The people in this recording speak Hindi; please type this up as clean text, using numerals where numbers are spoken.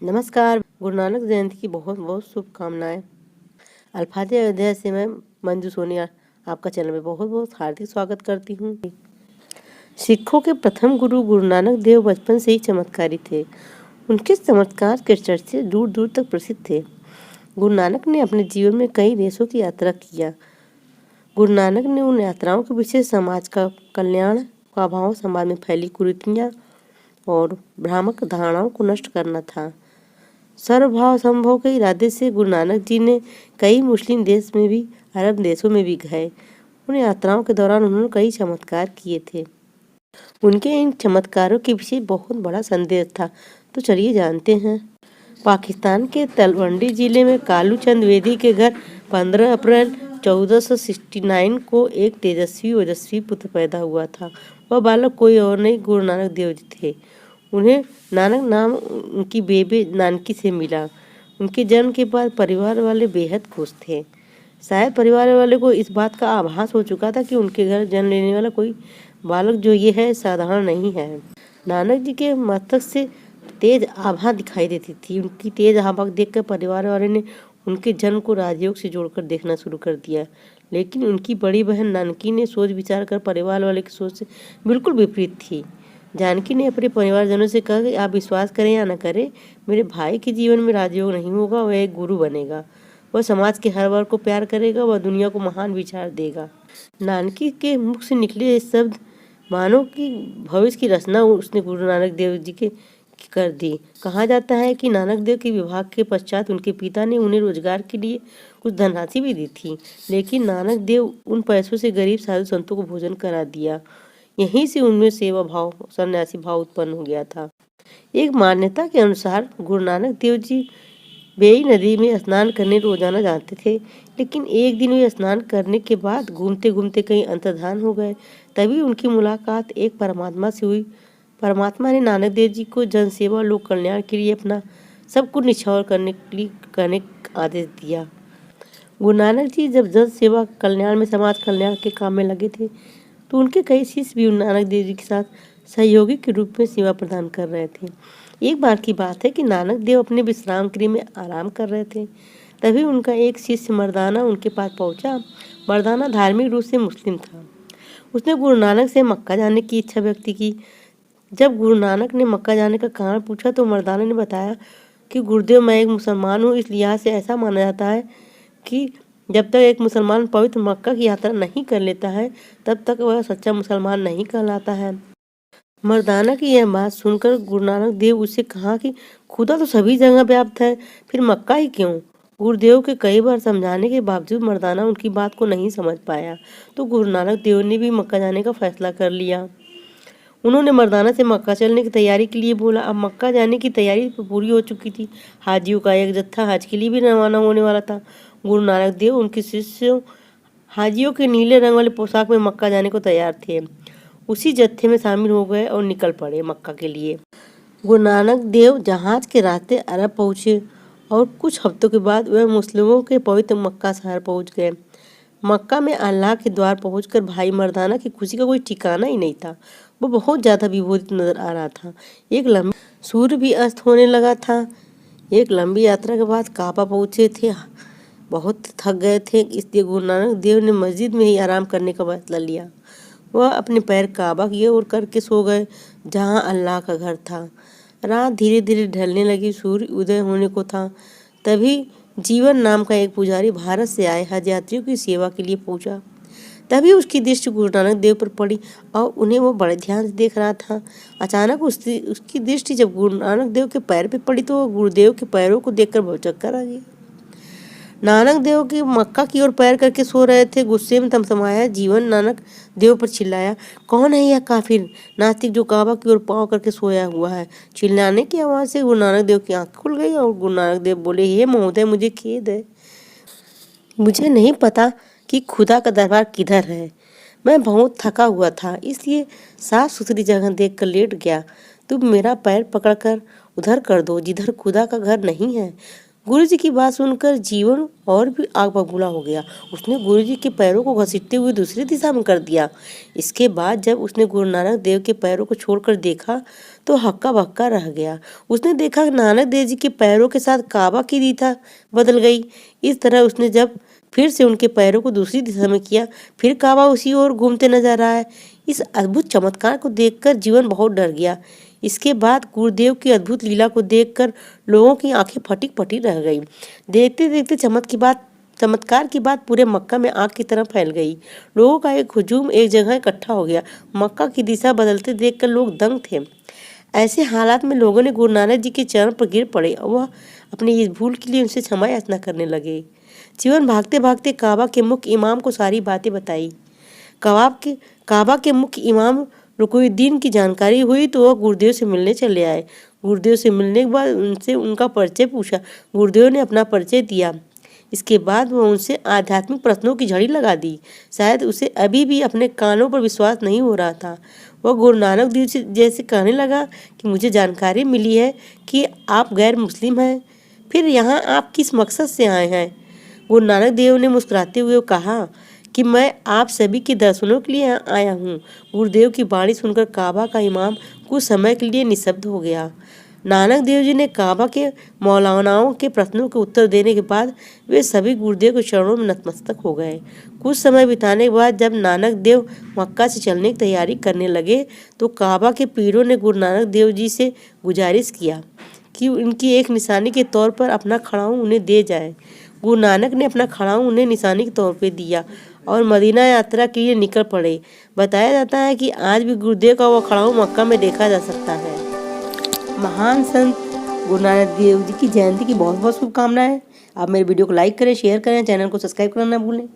नमस्कार। गुरु नानक जयंती की बहुत बहुत शुभकामनाएं। अल्फाज अयोध्या से मैं मंजू सोनिया आपका चैनल में बहुत बहुत हार्दिक स्वागत करती हूँ। सिखों के प्रथम गुरु गुरु नानक देव बचपन से ही चमत्कारी थे। उनके चमत्कार के चर्चे दूर दूर तक प्रसिद्ध थे। गुरु नानक ने अपने जीवन में कई देशों की यात्रा किया। गुरु नानक ने उन यात्राओं के पीछे समाज का कल्याण का भाव, समाज में फैली कुरीतियाँ और भ्रामक धारणाओं को नष्ट करना था। सर्वभाव संभव के इरादे से गुरु नानक जी ने कई मुस्लिम देश में भी, अरब देशों में भी गए। उन यात्राओं के दौरान उन्होंने कई चमत्कार किए थे। उनके इन चमत्कारों के पीछे बहुत बड़ा संदेश था। तो चलिए जानते हैं। पाकिस्तान के तलवंडी जिले में कालू चंद वेदी के घर 15 अप्रैल 1469 को एक तेजस्वी ओजस्वी पुत्र पैदा हुआ था। वह बालक कोई और नहीं, गुरु नानक देव जी थे। उन्हें नानक नाम उनकी बेबे नानकी से मिला। उनके जन्म के बाद परिवार वाले बेहद खुश थे। शायद परिवार वाले को इस बात का आभास हो चुका था कि उनके घर जन्म लेने वाला कोई बालक जो ये है साधारण नहीं है। नानक जी के मस्तक से तेज आभा दिखाई देती थी। उनकी तेज आभा देखकर परिवार वाले ने उनके जन्म को राजयोग से जोड़कर देखना शुरू कर दिया। लेकिन उनकी बड़ी बहन नानकी ने सोच विचार कर परिवार वाले की सोच से बिल्कुल विपरीत थी। जानकी ने अपने परिवारजनों से कहा कि आप विश्वास करें या न करें, मेरे भाई के जीवन में राजयोग नहीं होगा। वह एक गुरु बनेगा, वह समाज के हर वर्ग को प्यार करेगा, वह दुनिया को महान विचार देगा। नानकी के मुख से निकले शब्द मानो कि भविष्य की रचना उसने गुरु नानक देव जी के कर दी। कहा जाता है कि नानक देव के विवाह के पश्चात उनके पिता ने उन्हें रोजगार के लिए कुछ धनराशि भी दी थी, लेकिन नानक देव उन पैसों से गरीब साधु संतों को भोजन करा दिया। यहीं से उनमें सेवा भाव, सन्यासी भाव उत्पन्न हो गया था। एक मान्यता के अनुसार गुरु नानक देव जी बेई नदी में स्नान करने रोजाना जाते थे, लेकिन एक दिन वे स्नान करने के बाद घूमते घूमते कहीं अंतर्धान हो गए। तभी उनकी मुलाकात एक परमात्मा से हुई। परमात्मा ने नानक देव जी को जनसेवा, लोक कल्याण के लिए अपना सब कुछ निछावर करने का आदेश दिया। गुरु नानक जी जब जन सेवा कल्याण में, समाज कल्याण के काम में लगे थे, तो उनके कई शिष्य भी नानक देव जी के साथ सहयोगी के रूप में सेवा प्रदान कर रहे थे। एक बार की बात है कि नानक देव अपने विश्राम गृह में आराम कर रहे थे। तभी उनका एक शिष्य मर्दाना उनके पास पहुंचा। मर्दाना धार्मिक रूप से मुस्लिम था। उसने गुरु नानक से मक्का जाने की इच्छा व्यक्त की। जब गुरु नानक ने मक्का जाने का कारण पूछा तो मर्दाना ने बताया कि गुरुदेव, मैं एक मुसलमान हूँ। इस लिहाज से ऐसा माना जाता है कि जब तक एक मुसलमान पवित्र मक्का की यात्रा नहीं कर लेता है, तब तक वह सच्चा मुसलमान नहीं कहलाता है। मर्दाना की यह बात सुनकर गुरु नानक देव उससे कहा कि खुदा तो सभी जगह व्याप्त है, फिर मक्का ही क्यों? गुरुदेव के कई बार समझाने के बावजूद मर्दाना उनकी बात को नहीं समझ पाया, तो गुरु नानक देव ने भी मक्का जाने का फैसला कर लिया। उन्होंने मर्दाना से मक्का चलने की तैयारी के लिए बोला। अब मक्का जाने की तैयारी पूरी हो चुकी थी। हाजियों का एक जत्था हज के लिए भी रवाना होने वाला था। गुरु नानक देव उनके शिष्यों हाजियों के नीले रंग वाले पोशाक में मक्का जाने को तैयार थे। उसी जत्थे में शामिल हो गए और निकल पड़े मक्का के लिए। गुरु नानक देव जहाज के रास्ते अरब पहुँचे और कुछ हफ्तों के बाद वह मुस्लिमों के पवित्र मक्का शहर पहुँच गए। मक्का में अल्लाह के द्वार पहुंचकर भाई मर्दाना की खुशी का कोई ठिकाना ही नहीं था। वो बहुत ज़्यादा विभोरित नजर आ रहा था। एक लंबी सूर्य भी अस्त होने लगा था। एक लंबी यात्रा के बाद काबा पहुंचे थे। बहुत थक गए थे, इसलिए गुरु नानक देव ने मस्जिद में ही आराम करने का फैसला लिया। वह अपने पैर काबा की ओर करके सो गए, जहाँ अल्लाह का घर था। रात धीरे धीरे ढलने लगी, सूर्य उदय होने को था। तभी जीवन नाम का एक पुजारी भारत से आए हज यात्रियों की सेवा के लिए पहुंचा। तभी उसकी दृष्टि गुरु नानक देव पर पड़ी और उन्हें वो बड़े ध्यान से देख रहा था। अचानक उसकी दृष्टि जब गुरु नानक देव के पैर पे पड़ी तो वो गुरुदेव के पैरों को देखकर बहुत चक्कर आ गया। नानक देव की मक्का की ओर पैर करके सो रहे थे। गुस्से में तमतमाया जीवन नानक देव पर चिल्लाया, कौन है यह काफिर नास्तिक जो काबा की ओर पाँव करके सोया हुआ है? चिल्लाने की आवाज़ से गुरु नानक देव की आंख खुल गई और गुरु नानक देव बोले, हे महोदय, मुझे खेद है। मुझे नहीं पता कि खुदा का दरबार किधर है। मैं बहुत थका हुआ था, इसलिए साफ सुथरी जगह देखकर लेट गया। तुम मेरा पैर पकड़कर उधर कर दो जिधर खुदा का घर नहीं है। गुरु जी की बात सुनकर जीवन और भी आग बबूला हो गया। उसने गुरु जी के पैरों को घसीटते हुए दूसरी दिशा में कर दिया। इसके बाद जब उसने गुरु नानक देव के पैरों को छोड़कर देखा तो हक्का बक्का रह गया। उसने देखा कि नानक देव जी के पैरों के साथ काबा की दिशा बदल गई। इस तरह उसने जब फिर से उनके पैरों को दूसरी दिशा में किया, फिर काबा उसी ओर घूमते नजर आया। इस अद्भुत चमत्कार को देखकर जीवन बहुत डर गया। इसके बाद गुरुदेव की अद्भुत लीला को देखकर लोगों की आंखें फटी फटी रह गई। देखते देखते चमत्कार की बात पूरे मक्का में आग की तरह फैल गई। लोगों का एक हुजूम एक जगह इकट्ठा हो गया। मक्का की दिशा बदलते देखकर लोग दंग थे। ऐसे हालात में लोगों ने गुरु नानक जी के चरण पर गिर पड़े और वह अपनी इस भूल के लिए उनसे क्षमा याचना करने लगे। जीवन भागते भागते काबा के मुख्य इमाम को सारी बातें बताई। काबा के मुख्य इमाम रुकुनुद्दीन की जानकारी हुई तो वह गुरुदेव से मिलने चले आए। गुरुदेव से मिलने के बाद उनसे उनका परिचय पूछा। गुरुदेव ने अपना परिचय दिया। इसके बाद वह उनसे आध्यात्मिक प्रश्नों की झड़ी लगा दी। शायद उसे अभी भी अपने कानों पर विश्वास नहीं हो रहा था। वह गुरु नानक देव से जैसे कहने लगा कि मुझे जानकारी मिली है कि आप गैर मुस्लिम हैं, फिर यहाँ आप किस मकसद से आए हैं? गुरु नानक देव ने मुस्कुराते हुए कहा कि मैं आप सभी के दर्शनों के लिए आया हूँ। गुरुदेव की वाणी सुनकर काबा का इमाम कुछ समय के लिए निशब्द हो गया। नानक देव जी ने काबा के मौलानाओं के प्रश्नों के उत्तर देने के बाद वे सभी गुरुदेव के चरणों में नतमस्तक हो गए। कुछ समय बिताने के बाद जब नानक देव मक्का से चलने की तैयारी करने लगे तो काबा के पीरों ने गुरु नानक देव जी से गुजारिश किया कि उनकी एक निशानी के तौर पर अपना खड़ाऊं उन्हें दे जाए। गुरु नानक ने अपना खड़ाऊं उन्हें निशानी के तौर पर दिया और मदीना यात्रा के लिए निकल पड़े। बताया जाता है कि आज भी गुरुदेव का वह खड़ाऊं मक्का में देखा जा सकता है। महान संत गुरु नानक देव जी की जयंती की बहुत बहुत शुभकामनाएं। आप मेरे वीडियो को लाइक करें, शेयर करें, चैनल को सब्सक्राइब करना ना भूलें।